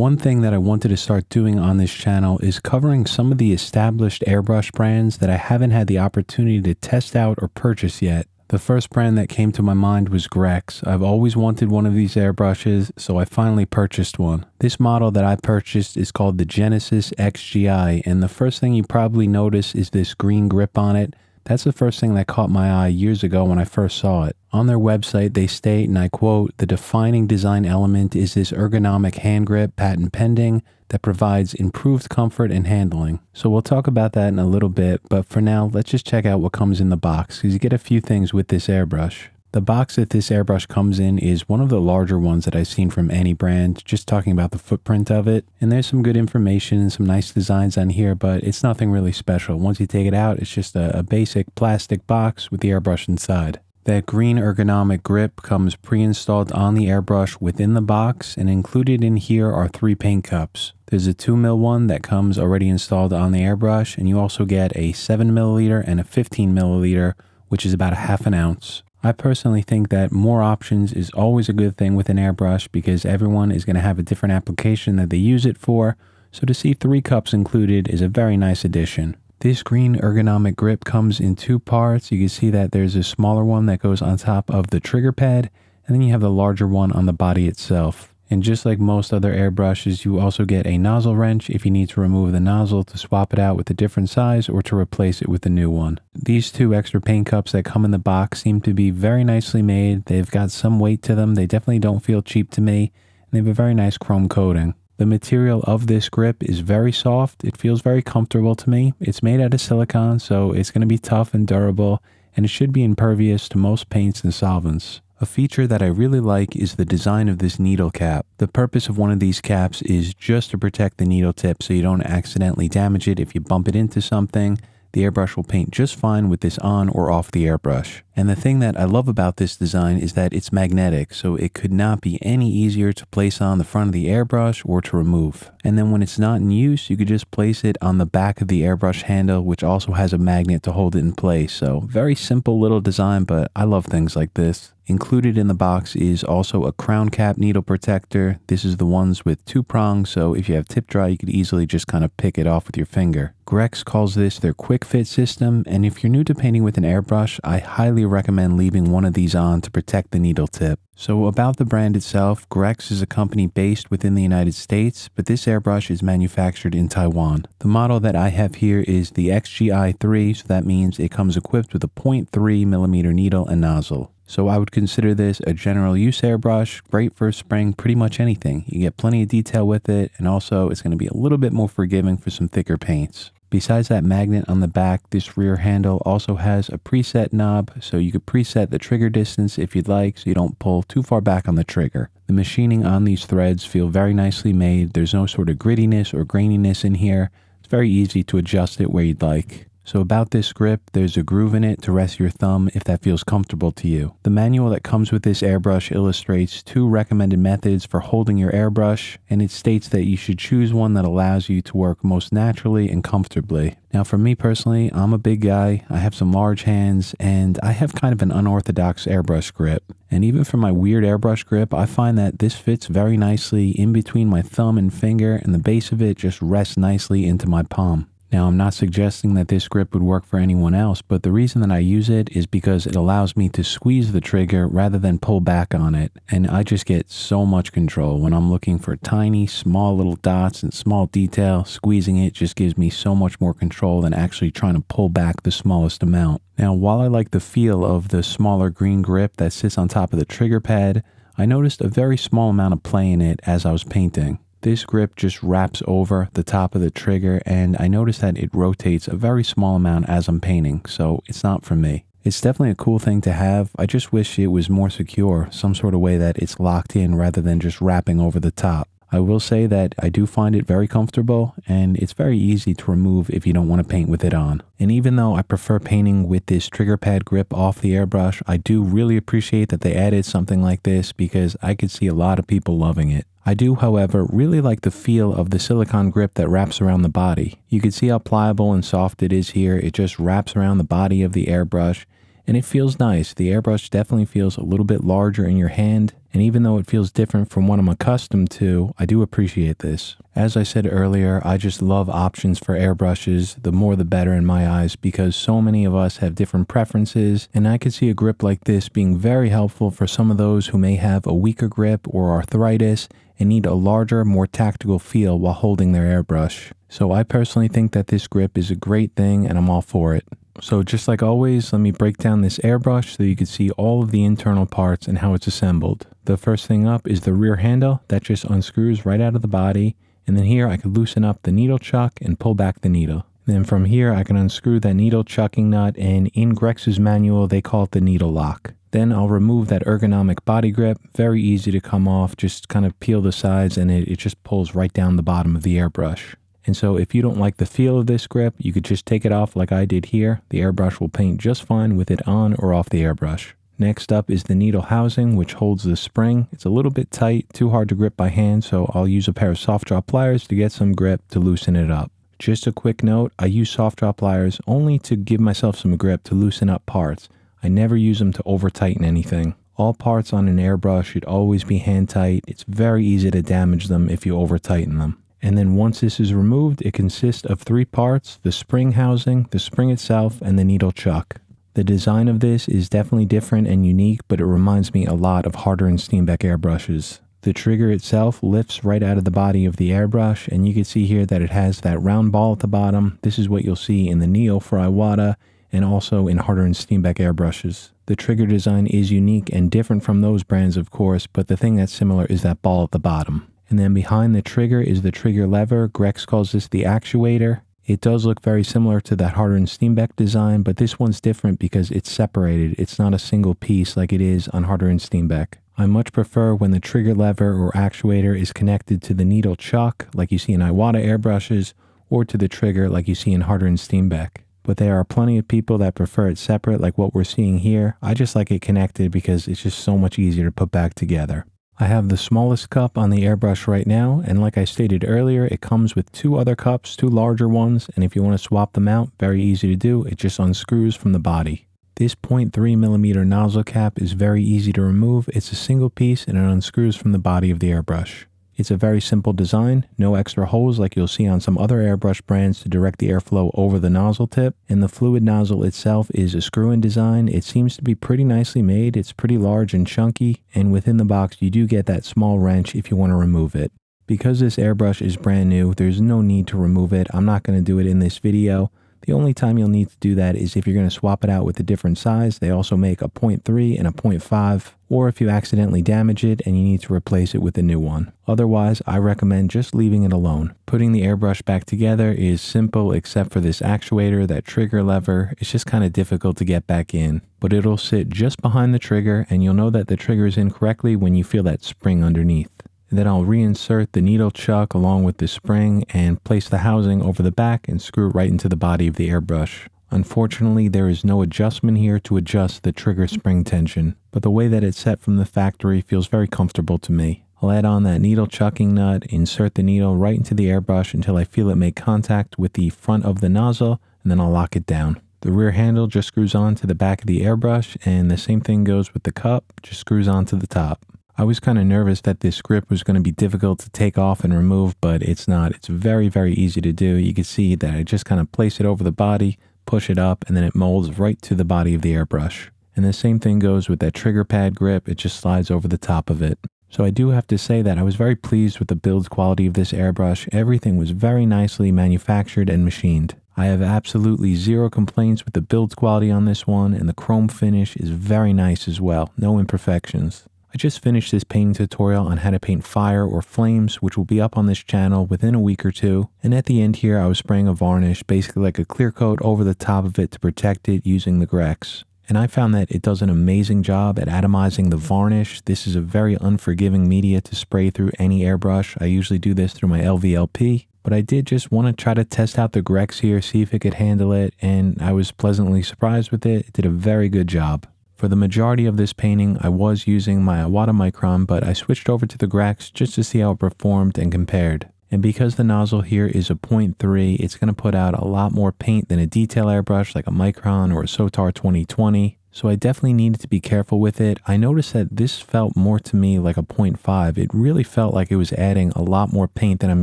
One thing that I wanted to start doing on this channel is covering some of the established airbrush brands that I haven't had the opportunity to test out or purchase yet. The first brand that came to my mind was Grex. I've always wanted one of these airbrushes, so I finally purchased one. This model that I purchased is called the Genesis.XGi, and the first thing you probably notice is this green grip on it. That's the first thing that caught my eye years ago when I first saw it. On their website, they state, and I quote, "The defining design element is this ergonomic hand grip, patent pending, that provides improved comfort and handling." So we'll talk about that in a little bit, but for now, let's just check out what comes in the box, because you get a few things with this airbrush. The box that this airbrush comes in is one of the larger ones that I've seen from any brand, just talking about the footprint of it. And there's some good information and some nice designs on here, but it's nothing really special. Once you take it out, it's just a basic plastic box with the airbrush inside. That green ergonomic grip comes pre-installed on the airbrush within the box, and included in here are 3 paint cups. There's a 2mm one that comes already installed on the airbrush, and you also get a 7ml and a 15ml, which is about a half an ounce. I personally think that more options is always a good thing with an airbrush because everyone is going to have a different application that they use it for, so to see 3 cups included is a very nice addition. This green ergonomic grip comes in 2 parts. You can see that there's a smaller one that goes on top of the trigger pad, and then you have the larger one on the body itself. And just like most other airbrushes, you also get a nozzle wrench if you need to remove the nozzle to swap it out with a different size or to replace it with a new one. These 2 extra paint cups that come in the box seem to be very nicely made. They've got some weight to them. They definitely don't feel cheap to me, and they have a very nice chrome coating. The material of this grip is very soft. It feels very comfortable to me. It's made out of silicone, so it's going to be tough and durable, and it should be impervious to most paints and solvents. A feature that I really like is the design of this needle cap. The purpose of one of these caps is just to protect the needle tip so you don't accidentally damage it if you bump it into something. The airbrush will paint just fine with this on or off the airbrush. And the thing that I love about this design is that it's magnetic, so it could not be any easier to place on the front of the airbrush or to remove. And then when it's not in use, you could just place it on the back of the airbrush handle, which also has a magnet to hold it in place. So very simple little design, but I love things like this. Included in the box is also a crown cap needle protector. This is the ones with 2 prongs, so if you have tip dry, you could easily just kind of pick it off with your finger. Grex calls this their quick fit system, and if you're new to painting with an airbrush, I highly recommend leaving one of these on to protect the needle tip. So about the brand itself, Grex is a company based within the United States, but this airbrush is manufactured in Taiwan. The model that I have here is the XGi3, so that means it comes equipped with a 0.3mm needle and nozzle. So I would consider this a general use airbrush, great for spraying pretty much anything. You get plenty of detail with it, and also it's going to be a little bit more forgiving for some thicker paints. Besides that magnet on the back, this rear handle also has a preset knob, so you could preset the trigger distance if you'd like, so you don't pull too far back on the trigger. The machining on these threads feel very nicely made. There's no sort of grittiness or graininess in here. It's very easy to adjust it where you'd like. So about this grip, there's a groove in it to rest your thumb if that feels comfortable to you. The manual that comes with this airbrush illustrates 2 recommended methods for holding your airbrush, and it states that you should choose one that allows you to work most naturally and comfortably. Now for me personally, I'm a big guy, I have some large hands, and I have kind of an unorthodox airbrush grip. And even for my weird airbrush grip, I find that this fits very nicely in between my thumb and finger, and the base of it just rests nicely into my palm. Now, I'm not suggesting that this grip would work for anyone else, but the reason that I use it is because it allows me to squeeze the trigger rather than pull back on it. And I just get so much control when I'm looking for tiny, small little dots and small detail. Squeezing it just gives me so much more control than actually trying to pull back the smallest amount. Now, while I like the feel of the smaller green grip that sits on top of the trigger pad, I noticed a very small amount of play in it as I was painting. This grip just wraps over the top of the trigger, and I noticed that it rotates a very small amount as I'm painting, so it's not for me. It's definitely a cool thing to have. I just wish it was more secure, some sort of way that it's locked in rather than just wrapping over the top. I will say that I do find it very comfortable, and it's very easy to remove if you don't want to paint with it on. And even though I prefer painting with this trigger pad grip off the airbrush, I do really appreciate that they added something like this because I could see a lot of people loving it. I do, however, really like the feel of the silicone grip that wraps around the body. You can see how pliable and soft it is here. It just wraps around the body of the airbrush, and it feels nice. The airbrush definitely feels a little bit larger in your hand, And even though it feels different from what I'm accustomed to, I do appreciate this. As I said earlier, I just love options for airbrushes. The more the better in my eyes, because so many of us have different preferences, and I could see a grip like this being very helpful for some of those who may have a weaker grip or arthritis and need a larger, more tactical feel while holding their airbrush. So I personally think that this grip is a great thing, and I'm all for it. So just like always, let me break down this airbrush so you can see all of the internal parts and how it's assembled. The first thing up is the rear handle that just unscrews right out of the body. And then here I could loosen up the needle chuck and pull back the needle. Then from here I can unscrew that needle chucking nut, and in Grex's manual they call it the needle lock. Then I'll remove that ergonomic body grip. Very easy to come off, just kind of peel the sides and it just pulls right down the bottom of the airbrush. And so if you don't like the feel of this grip, you could just take it off like I did here. The airbrush will paint just fine with it on or off the airbrush. Next up is the needle housing, which holds the spring. It's a little bit tight, too hard to grip by hand, so I'll use a pair of soft draw pliers to get some grip to loosen it up. Just a quick note, I use soft draw pliers only to give myself some grip to loosen up parts. I never use them to over tighten anything. All parts on an airbrush should always be hand tight. It's very easy to damage them if you over tighten them. And then once this is removed, it consists of 3 parts: the spring housing, the spring itself, and the needle chuck. The design of this is definitely different and unique, but it reminds me a lot of Harder and Steenbeck airbrushes. The trigger itself lifts right out of the body of the airbrush, and you can see here that it has that round ball at the bottom. This is what you'll see in the Neo for Iwata and also in Harder and Steenbeck airbrushes. The trigger design is unique and different from those brands, of course, but the thing that's similar is that ball at the bottom. And then behind the trigger is the trigger lever. Grex calls this the actuator. It does look very similar to that Harder and Steenbeck design, but this one's different because it's separated. It's not a single piece like it is on Harder and Steenbeck. I much prefer when the trigger lever or actuator is connected to the needle chuck like you see in Iwata airbrushes, or to the trigger like you see in Harder and Steenbeck. But there are plenty of people that prefer it separate like what we're seeing here. I just like it connected because it's just so much easier to put back together. I have the smallest cup on the airbrush right now, and like I stated earlier, it comes with 2 other cups, 2 larger ones, and if you want to swap them out, very easy to do. It just unscrews from the body. This 0.3mm nozzle cap is very easy to remove. It's a single piece and it unscrews from the body of the airbrush. It's a very simple design, no extra holes like you'll see on some other airbrush brands to direct the airflow over the nozzle tip, and the fluid nozzle itself is a screw-in design. It seems to be pretty nicely made. It's pretty large and chunky, and within the box you do get that small wrench if you want to remove it. Because this airbrush is brand new, there's no need to remove it. I'm not going to do it in this video. The only time you'll need to do that is if you're going to swap it out with a different size. They also make a 0.3 and a 0.5, or if you accidentally damage it and you need to replace it with a new one. Otherwise, I recommend just leaving it alone. Putting the airbrush back together is simple except for this actuator, that trigger lever. It's just kind of difficult to get back in, but it'll sit just behind the trigger, and you'll know that the trigger is in correctly when you feel that spring underneath. Then I'll reinsert the needle chuck along with the spring and place the housing over the back and screw it right into the body of the airbrush. Unfortunately, there is no adjustment here to adjust the trigger spring tension, but the way that it's set from the factory feels very comfortable to me. I'll add on that needle chucking nut, insert the needle right into the airbrush until I feel it make contact with the front of the nozzle, and then I'll lock it down. The rear handle just screws on to the back of the airbrush, and the same thing goes with the cup, just screws on to the top. I was kind of nervous that this grip was going to be difficult to take off and remove, but it's not. It's very, very easy to do. You can see that I just kind of place it over the body, push it up, and then it molds right to the body of the airbrush. And the same thing goes with that trigger pad grip. It just slides over the top of it. So I do have to say that I was very pleased with the build quality of this airbrush. Everything was very nicely manufactured and machined. I have absolutely zero complaints with the build quality on this one, and the chrome finish is very nice as well. No imperfections. I just finished this painting tutorial on how to paint fire or flames, which will be up on this channel within a week or 2. And at the end here, I was spraying a varnish, basically like a clear coat over the top of it to protect it using the Grex. And I found that it does an amazing job at atomizing the varnish. This is a very unforgiving media to spray through any airbrush. I usually do this through my LVLP, but I did just want to try to test out the Grex here, see if it could handle it, and I was pleasantly surprised with it. It did a very good job. For the majority of this painting, I was using my Iwata Micron, but I switched over to the Grex just to see how it performed and compared. And because the nozzle here is a 0.3, it's going to put out a lot more paint than a detail airbrush like a Micron or a Sotar 2020. So I definitely needed to be careful with it. I noticed that this felt more to me like a 0.5. It really felt like it was adding a lot more paint than I'm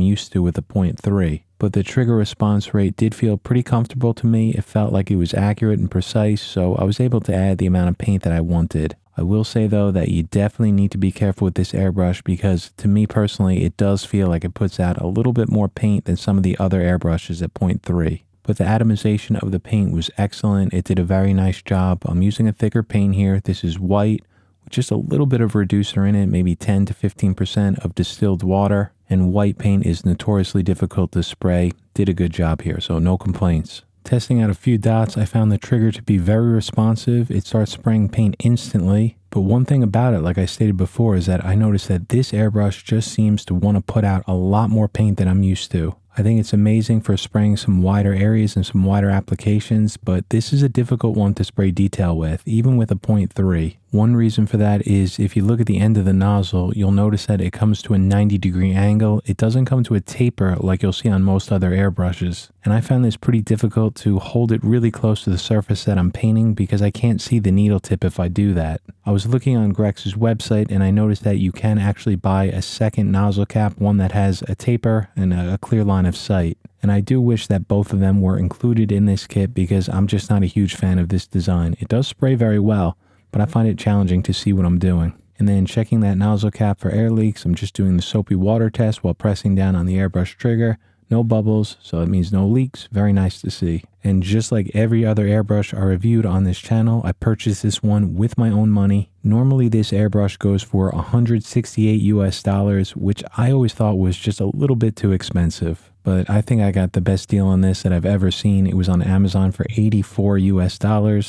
used to with a 0.3. But the trigger response rate did feel pretty comfortable to me. It felt like it was accurate and precise, so I was able to add the amount of paint that I wanted. I will say though that you definitely need to be careful with this airbrush because to me personally, it does feel like it puts out a little bit more paint than some of the other airbrushes at 0.3. But the atomization of the paint was excellent. It did a very nice job. I'm using a thicker paint here. This is white with just a little bit of reducer in it, maybe 10 to 15% of distilled water. And white paint is notoriously difficult to spray. Did a good job here, so no complaints. Testing out a few dots, I found the trigger to be very responsive. It starts spraying paint instantly. But one thing about it, like I stated before, is that I noticed that this airbrush just seems to want to put out a lot more paint than I'm used to. I think it's amazing for spraying some wider areas and some wider applications, but this is a difficult one to spray detail with, even with a 0.3. One reason for that is if you look at the end of the nozzle, you'll notice that it comes to a 90-degree angle. It doesn't come to a taper like you'll see on most other airbrushes. And I found this pretty difficult to hold it really close to the surface that I'm painting because I can't see the needle tip if I do that. I was looking on Grex's website and I noticed that you can actually buy a second nozzle cap, one that has a taper and a clear line of sight. And I do wish that both of them were included in this kit because I'm just not a huge fan of this design. It does spray very well, but I find it challenging to see what I'm doing. And then checking that nozzle cap for air leaks, I'm just doing the soapy water test while pressing down on the airbrush trigger. No bubbles, so it means no leaks. Very nice to see. And just like every other airbrush I reviewed on this channel, I purchased this one with my own money. Normally this airbrush goes for $168 US, which I always thought was just a little bit too expensive. But I think I got the best deal on this that I've ever seen. It was on Amazon for $84 US,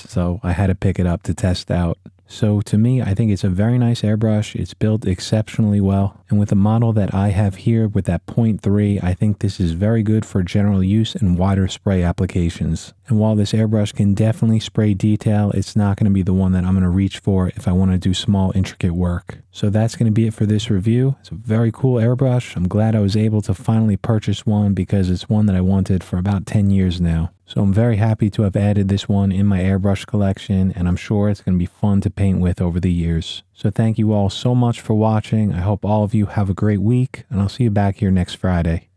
so I had to pick it up to test out. So to me, I think it's a very nice airbrush. It's built exceptionally well. And with the model that I have here with that 0.3, I think this is very good for general use and wider spray applications. And while this airbrush can definitely spray detail, it's not going to be the one that I'm going to reach for if I want to do small, intricate work. So that's going to be it for this review. It's a very cool airbrush. I'm glad I was able to finally purchase one because it's one that I wanted for about 10 years now. So I'm very happy to have added this one in my airbrush collection, and I'm sure it's going to be fun to paint with over the years. So thank you all so much for watching. I hope all of you have a great week, and I'll see you back here next Friday.